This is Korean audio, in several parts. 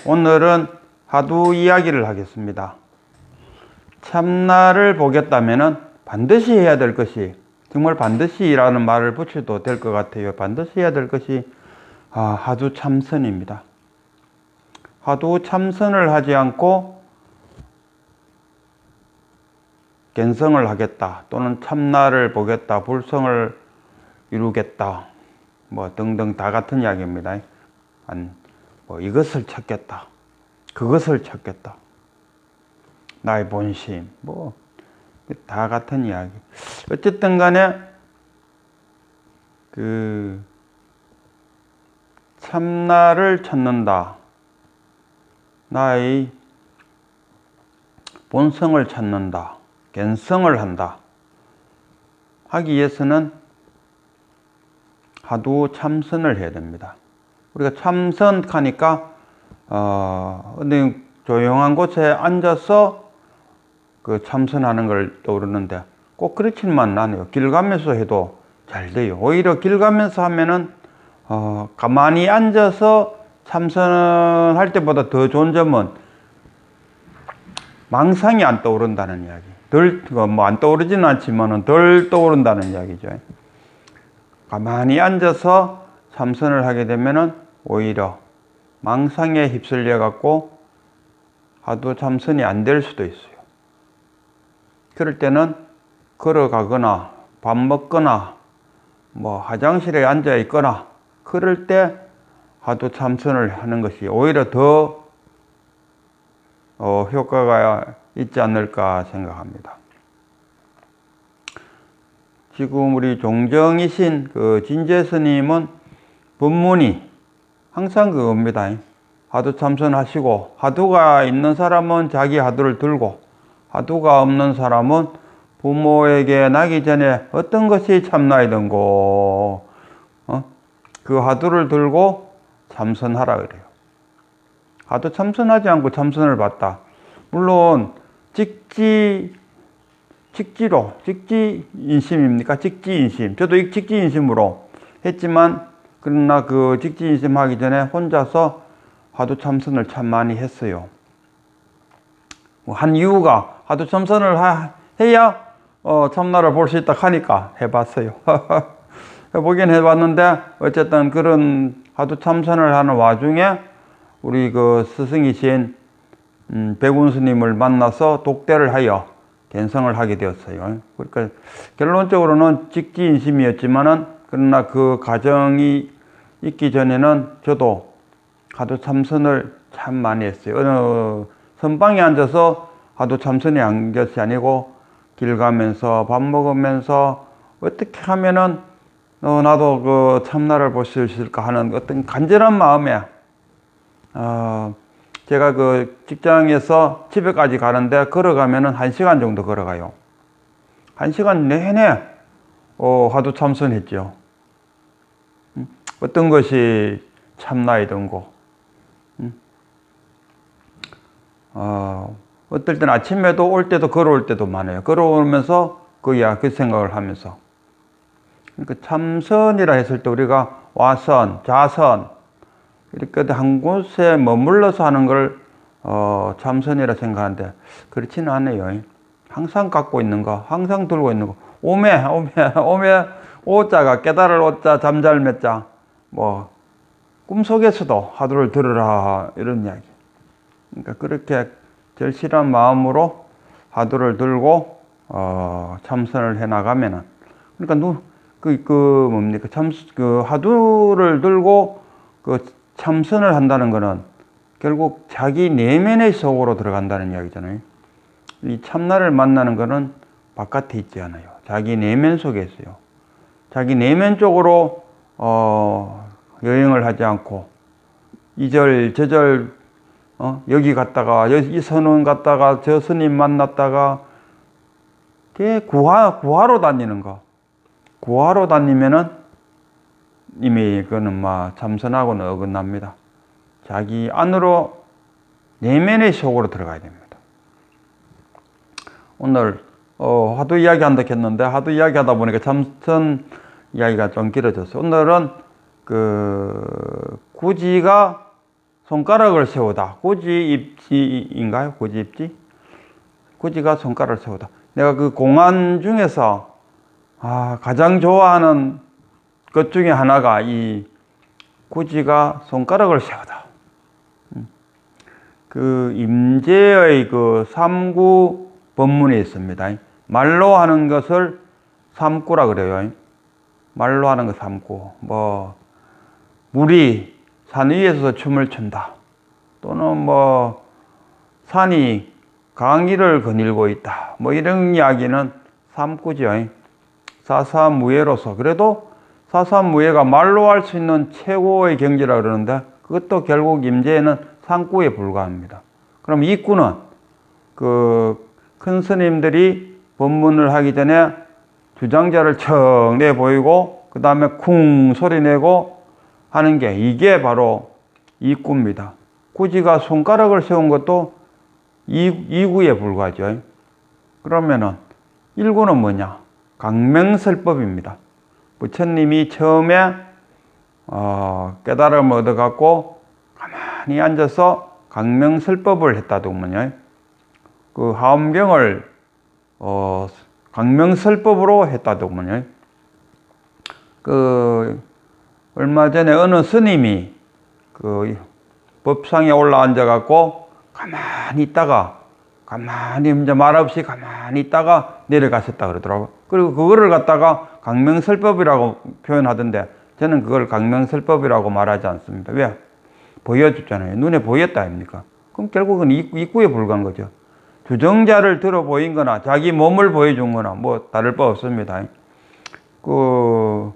오늘은 화두 이야기를 하겠습니다. 참나를 보겠다면은 반드시 해야 될 것이, 정말 반드시라는 말을 붙여도 될 것 같아요. 반드시 해야 될 것이 화두 참선입니다. 화두 참선을 하지 않고 견성을 하겠다, 또는 참나를 보겠다, 불성을 이루겠다, 뭐 등등 다 같은 이야기입니다. 이것을 찾겠다, 그것을 찾겠다, 나의 본심, 다 같은 이야기. 어쨌든 간에 참나를 찾는다, 나의 본성을 찾는다, 견성을 한다 하기 위해서는 화두 참선을 해야 됩니다. 우리가 참선하니까 어디 조용한 곳에 앉아서 참선하는 걸 떠오르는데 꼭 그렇지만 않아요. 길 가면서 해도 잘 돼요. 오히려 길 가면서 하면은 가만히 앉아서 참선할 때보다 더 좋은 점은 망상이 안 떠오른다는 이야기. 안 떠오르지는 않지만은 덜 떠오른다는 이야기죠. 가만히 앉아서 참선을 하게 되면은 오히려 망상에 휩쓸려 갖고 화두 참선이 안 될 수도 있어요. 그럴 때는 걸어가거나 밥 먹거나 화장실에 앉아 있거나 그럴 때 화두 참선을 하는 것이 오히려 더 효과가 있지 않을까 생각합니다. 지금 우리 종정이신 진제 스님은 법문이 항상 그겁니다. 화두 참선하시고, 화두가 있는 사람은 자기 화두를 들고, 화두가 없는 사람은 부모에게 나기 전에 어떤 것이 참나이든고 그 화두를 들고 참선하라 그래요. 화두 참선하지 않고 참선을 받다. 물론 직지인심입니까? 직지인심. 저도 직지인심으로 했지만, 그러나 직지인심 하기 전에 혼자서 화두 참선을 참 많이 했어요. 한 이유가 화두 참선을 해야 참나를 볼 수 있다 하니까 해봤어요. 해보긴 해봤는데, 어쨌든 그런 화두 참선을 하는 와중에 우리 스승이신 백운 스님을 만나서 독대를 하여 견성을 하게 되었어요. 그러니까 결론적으로는 직지인심이었지만은, 그러나 그 과정이 있기 전에는 저도 화두 참선을 참 많이 했어요. 어느 선방에 앉아서 화두 참선이 한 것이 아니고 길 가면서 밥 먹으면서 어떻게 하면은 나도 참나를 볼 수 있을까 하는 어떤 간절한 마음에 제가 직장에서 집에까지 가는데 걸어가면은 1시간 정도 걸어가요. 1시간 내내 화두 참선했죠. 어떤 것이 참나이든고, 어떨 때는 아침에도 올 때도 걸어올 때도 많아요. 걸어오면서 그 생각을 하면서. 그러니까 참선이라 했을 때 우리가 와선, 자선, 이렇게 한 곳에 머물러서 하는 걸 참선이라 생각하는데 그렇지는 않아요. 항상 갖고 있는 거, 항상 들고 있는 거. 오매, 오자가 깨달을 오자, 잠잘 매자. 꿈속에서도 화두를 들으라, 이런 이야기. 그러니까 그렇게 절실한 마음으로 화두를 들고 참선을 해 나가면은, 그러니까 화두를 들고 참선을 한다는 것은 결국 자기 내면의 속으로 들어간다는 이야기잖아요. 이 참나를 만나는 것은 바깥에 있지 않아요. 자기 내면 속에 있어요. 자기 내면 쪽으로 여행을 하지 않고 이절 저절 여기 갔다가 이 선원 갔다가 저 스님 만났다가 구하러 다니는 거. 구하러 다니면은 이미 그거는 참선하고는 어긋납니다. 자기 안으로 내면의 속으로 들어가야 됩니다. 오늘 화두 이야기 한다 했는데 화두 이야기 하다 보니까 참선 이야기가 좀 길어졌어요. 오늘은 구지가 손가락을 세우다. 고지입지인가요? 고지입지? 고지가 손가락을 세우다. 내가 그 공안 중에서 가장 좋아하는 것 중에 하나가 이 고지가 손가락을 세우다. 그 임재의 그 삼구 법문에 있습니다. 말로 하는 것을 삼구라 그래요. 말로 하는 거 삼구. 뭐 물이 산 위에서 춤을 춘다. 또는 뭐 산이 강의를 거닐고 있다. 뭐 이런 이야기는 삼구죠. 사사무예로서. 그래도 사사무예가 말로 할 수 있는 최고의 경지라 그러는데 그것도 결국 임재에는 삼구에 불과합니다. 그럼 이구는 그 큰 스님들이 법문을 하기 전에 주장자를 척 내보이고 그 다음에 쿵 소리 내고 하는 게 이게 바로 이구입니다. 고지가 손가락을 세운 것도 이구에 불과하죠. 그러면은 일구는 뭐냐? 강명설법입니다. 부처님이 처음에 깨달음을 얻어갖고 가만히 앉아서 강명설법을 했다더군요. 그 하엄경을 강명설법으로 했다더군요. 그 얼마 전에 어느 스님이 그 법상에 올라 앉아갖고 가만히 있다가 가만히 이제 말없이 가만히 있다가 내려가셨다 그러더라고요. 그리고 그거를 갖다가 강명설법이라고 표현하던데 저는 그걸 강명설법이라고 말하지 않습니다. 왜? 보여줬잖아요. 눈에 보였다 아닙니까? 그럼 결국은 입구에 불과한 거죠. 주정자를 들어 보인 거나 자기 몸을 보여준 거나 뭐 다를 바 없습니다. 그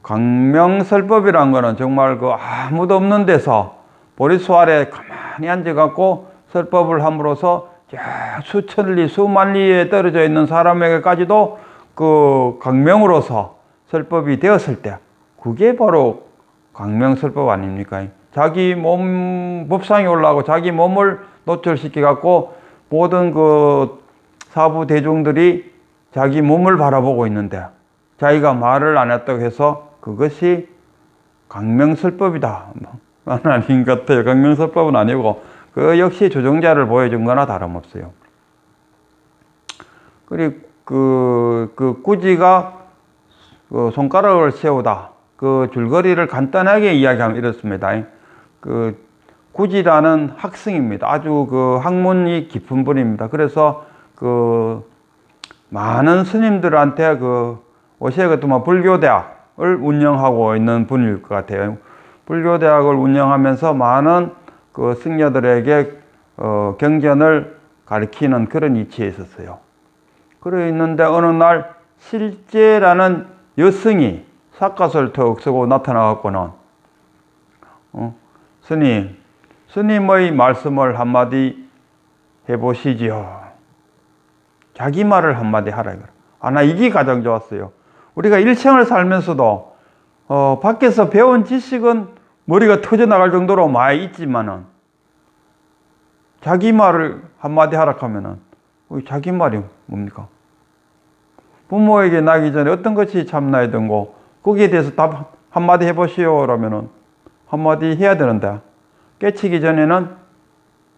강명설법이란 거는 정말 그 아무도 없는 데서 보리수 아래 가만히 앉아갖고 설법을 함으로써 수천 리, 수만 리에 떨어져 있는 사람에게까지도 그 강명으로서 설법이 되었을 때 그게 바로 강명설법 아닙니까? 자기 몸 법상에 올라가고 자기 몸을 노출시켜 갖고 모든 그 사부 대중들이 자기 몸을 바라보고 있는데 자기가 말을 안 했다고 해서 그것이 강명설법이다. 아닌 것 같아요. 강명설법은 아니고 그 역시 주정자를 보여준 거나 다름없어요. 그리고 그 꾸지가 그 손가락을 세우다. 그 줄거리를 간단하게 이야기하면 이렇습니다. 그 구지라는 학승입니다. 아주 그 학문이 깊은 분입니다. 그래서 그 많은 스님들한테 그 오시에 같으면 불교대학을 운영하고 있는 분일 것 같아요. 불교대학을 운영하면서 많은 그 승려들에게 경전을 가르치는 그런 위치에 있었어요. 그래 있는데 어느 날 실제라는 여성이 삿갓을 턱 쓰고 나타나갖고는 스님의 말씀을 한마디 해보시지요. 자기 말을 한마디 하라 이거라. 나 이게 가장 좋았어요. 우리가 일생을 살면서도 밖에서 배운 지식은 머리가 터져나갈 정도로 많이 있지만은 자기 말을 한마디 하라 하면은 자기 말이 뭡니까? 부모에게 나기 전에 어떤 것이 참나야 된고 거기에 대해서 답 한마디 해보시오 라면은 한마디 해야 되는데 깨치기 전에는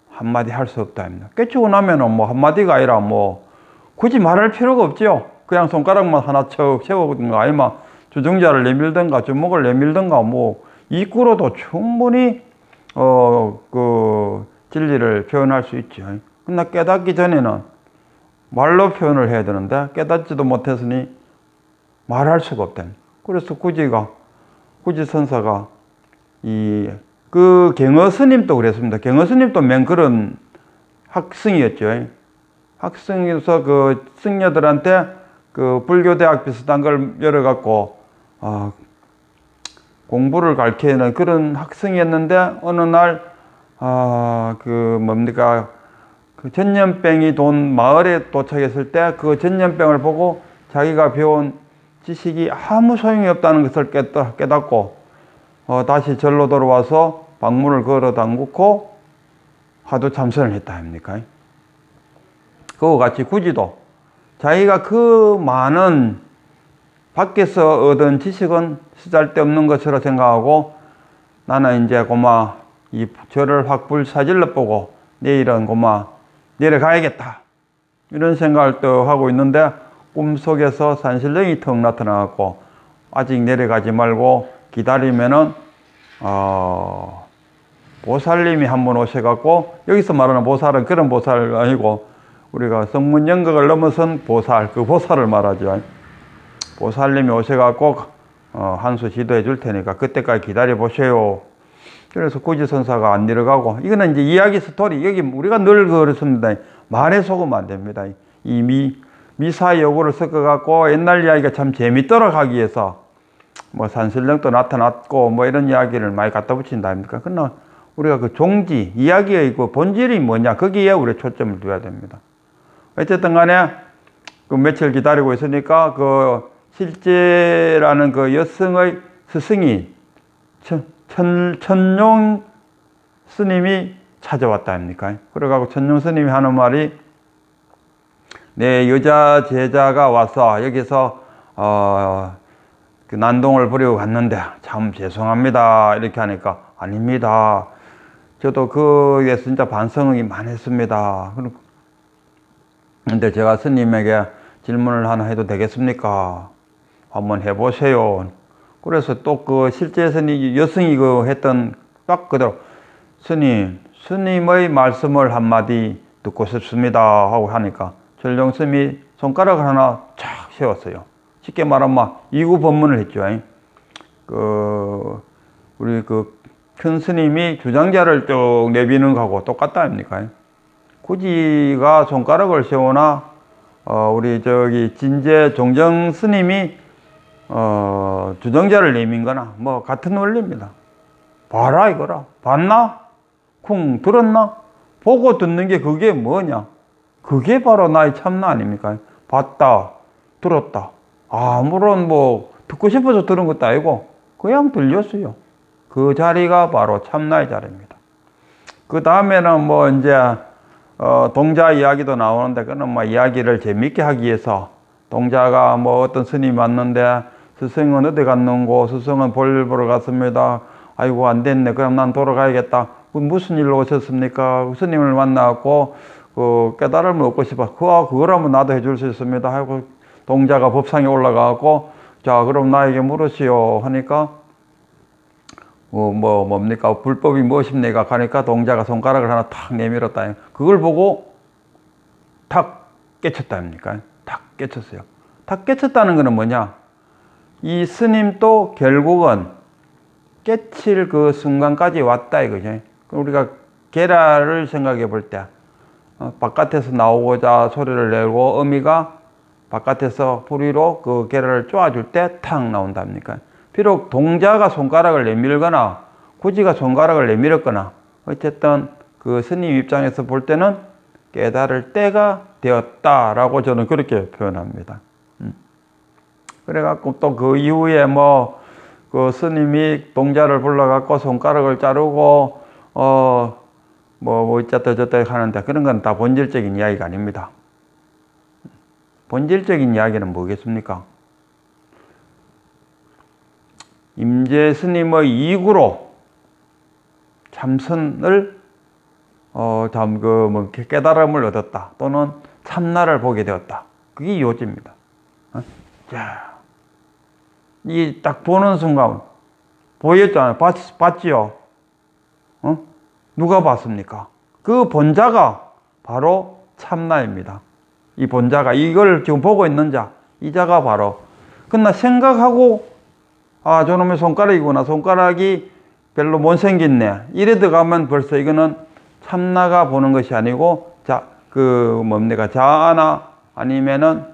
한마디 할 수 없다 합니다. 깨치고 나면은 뭐 한마디가 아니라 뭐 굳이 말할 필요가 없죠. 그냥 손가락만 하나 척 세우든가 아니면 주정자를 내밀든가 주먹을 내밀든가 뭐 입구로도 충분히 그 진리를 표현할 수 있죠. 그러나 깨닫기 전에는 말로 표현을 해야 되는데 깨닫지도 못했으니 말할 수가 없다. 그래서 구지 선사가 그 경어 스님도 그랬습니다. 경어 스님도 맨 그런 학승이었죠. 학승에서 그 승려들한테 그 불교대학 비슷한 걸 열어갖고 공부를 가르치는 그런 학승이었는데 어느 날 그 뭡니까 그 전염병이 돈 마을에 도착했을 때 그 전염병을 보고 자기가 배운 지식이 아무 소용이 없다는 것을 깨닫고 다시 절로 돌아와서 방문을 걸어 담그고 하도 참선을 했다 아닙니까? 그와 같이 구지도 자기가 그 많은 밖에서 얻은 지식은 쓰잘데없는 것으로 생각하고 나는 이제 고마 이 저를 확 불사질러 보고 내일은 고마 내려가야겠다 이런 생각을 또 하고 있는데 꿈속에서 산신령이 턱 나타나갖고 아직 내려가지 말고 기다리면은 보살님이 한 번 오셔갖고 여기서 말하는 보살은 그런 보살 아니고 우리가 성문 연극을 넘어선 보살 그 보살을 말하죠. 보살님이 오셔갖고 한 수 지도해 줄 테니까 그때까지 기다려 보세요. 그래서 구지선사가 안 내려가고 이거는 이제 이야기 스토리 여기 우리가 늘 그렇습니다. 말에 속으면 안 됩니다. 이 미사 여구를 섞어갖고 옛날 이야기가 참 재밌도록 하기 위해서 뭐 산신령도 나타났고 뭐 이런 이야기를 많이 갖다 붙인다 아닙니까? 그러나 우리가 그 종지 이야기의 그 본질이 뭐냐 거기에 우리 초점을 둬야 됩니다. 어쨌든 간에 그 며칠 기다리고 있으니까 그 실제라는 그 여성의 스승이 천룡 스님이 찾아왔다 아닙니까? 그래가지고 천룡 스님이 하는 말이 내 여자 제자가 와서 여기서 그 난동을 부리고 갔는데 참 죄송합니다 이렇게 하니까 아닙니다. 저도 그게 진짜 반성이 많이 했습니다. 근데 제가 스님에게 질문을 하나 해도 되겠습니까? 한번 해보세요. 그래서 또 그 실제 스님, 여성이 그 했던 딱 그대로 스님의 말씀을 한마디 듣고 싶습니다 하고 하니까 천룡 스님이 손가락을 하나 쫙 세웠어요. 쉽게 말하면 이구 법문을 했죠. 우리 그 큰 스님이 주장자를 쭉 내비는 거하고 똑같다 아닙니까? 구지가 손가락을 세우나 우리 저기 진제 종정 스님이 주정자를 내민 거나 뭐 같은 원리입니다. 봐라 이거라. 봤나? 쿵 들었나? 보고 듣는 게 그게 뭐냐? 그게 바로 나의 참나 아닙니까? 봤다 들었다. 아무런 뭐 듣고 싶어서 들은 것도 아니고 그냥 들렸어요. 그 자리가 바로 참나의 자리입니다. 그 다음에는 뭐 이제 동자 이야기도 나오는데 그는 뭐 이야기를 재밌게 하기 위해서 동자가 뭐 어떤 스님이 왔는데 스승은 어디 갔는고 스승은 볼일 보러 갔습니다. 아이고 안 됐네. 그럼 난 돌아가야겠다. 무슨 일로 오셨습니까? 스님을 만나고 그 깨달음을 얻고 싶어. 그거라면 나도 해줄 수 있습니다. 하고 동자가 법상에 올라가고 자 그럼 나에게 물으시오 하니까 뭡니까 불법이 무엇입니까? 하니까 동자가 손가락을 하나 탁 내밀었다. 그걸 보고 탁 깨쳤다 아닙니까? 탁 깨쳤어요. 탁 깨쳤다는 것은 뭐냐? 이 스님도 결국은 깨칠 그 순간까지 왔다 이거죠. 우리가 계라를 생각해 볼 때 바깥에서 나오고자 소리를 내고 어미가 바깥에서 부리로 그 계라를 쪼아줄 때 탁 나온답니까? 비록 동자가 손가락을 내밀거나 구지가 손가락을 내밀었거나 어쨌든 그 스님 입장에서 볼 때는 깨달을 때가 되었다라고 저는 그렇게 표현합니다. 그래갖고 또 그 이후에 뭐 그 스님이 동자를 불러갖고 손가락을 자르고 뭐 이쩌다 저쩌다 하는데 그런 건 다 본질적인 이야기가 아닙니다. 본질적인 이야기는 뭐겠습니까? 임재 스님의 이구로 참선을 깨달음을 얻었다 또는 참나를 보게 되었다. 그게 요지입니다. 자, 이 딱 보는 순간 보였잖아요. 봤지요? 누가 봤습니까? 그 본자가 바로 참나입니다. 이 본자가 이걸 지금 보고 있는 자, 이 자가 바로. 그러나 생각하고 저놈의 손가락이구나. 손가락이 별로 못생겼네. 이래 들어가면 벌써 이거는 참나가 보는 것이 아니고 자아나 아니면은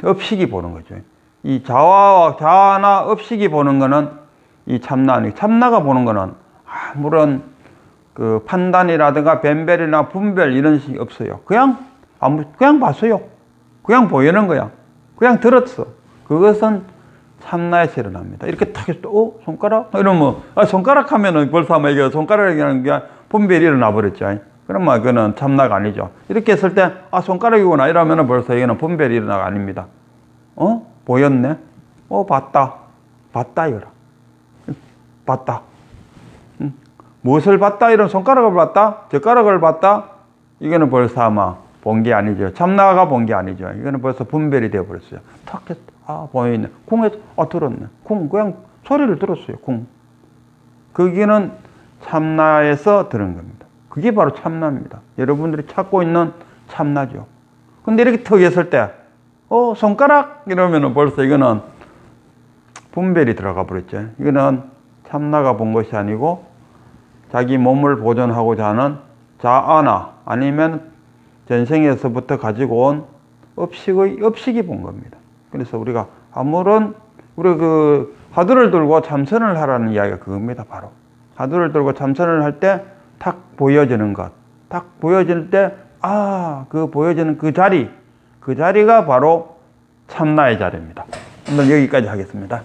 업식이 보는 거죠. 이 자아나 업식이 보는 거는 이 참나 아니고 참나가 보는 거는 아무런 그 판단이라든가 변별이나 분별 이런 식이 없어요. 그냥 봤어요. 그냥 보이는 거야. 그냥 들었어. 그것은 참나에 실현합니다. 이렇게 탁 해서 손가락? 이러면 손가락 하면은 벌써 이게 손가락이라는 게 분별이 일어나 버렸죠. 그러면 그거는 참나가 아니죠. 이렇게 했을 때 손가락이구나 이러면은 벌써 이거는 분별이 일어나가 아닙니다. 보였네? 봤다 이거라. 봤다. 무엇을 봤다? 이런 손가락을 봤다? 젓가락을 봤다? 이거는 벌써 아마 본 게 아니죠. 참나가 본 게 아니죠. 이거는 벌써 분별이 되어 버렸어요. 탁 했다. 아, 보이네. 쿵 했다. 아, 들었네. 쿵. 그냥 소리를 들었어요. 쿵. 거기는 참나에서 들은 겁니다. 그게 바로 참나입니다. 여러분들이 찾고 있는 참나죠. 근데 이렇게 턱 했을 때, 손가락? 이러면은 벌써 이거는 분별이 들어가 버렸죠. 이거는 참나가 본 것이 아니고 자기 몸을 보존하고자 하는 자아나 아니면 전생에서부터 가지고 온 업식이 본 겁니다. 그래서 우리가 아무런, 우리 그 화두를 들고 참선을 하라는 이야기가 그겁니다. 바로. 화두를 들고 참선을 할 때 탁 보여지는 것. 탁 보여질 때, 그 보여지는 그 자리가 바로 참나의 자리입니다. 오늘 여기까지 하겠습니다.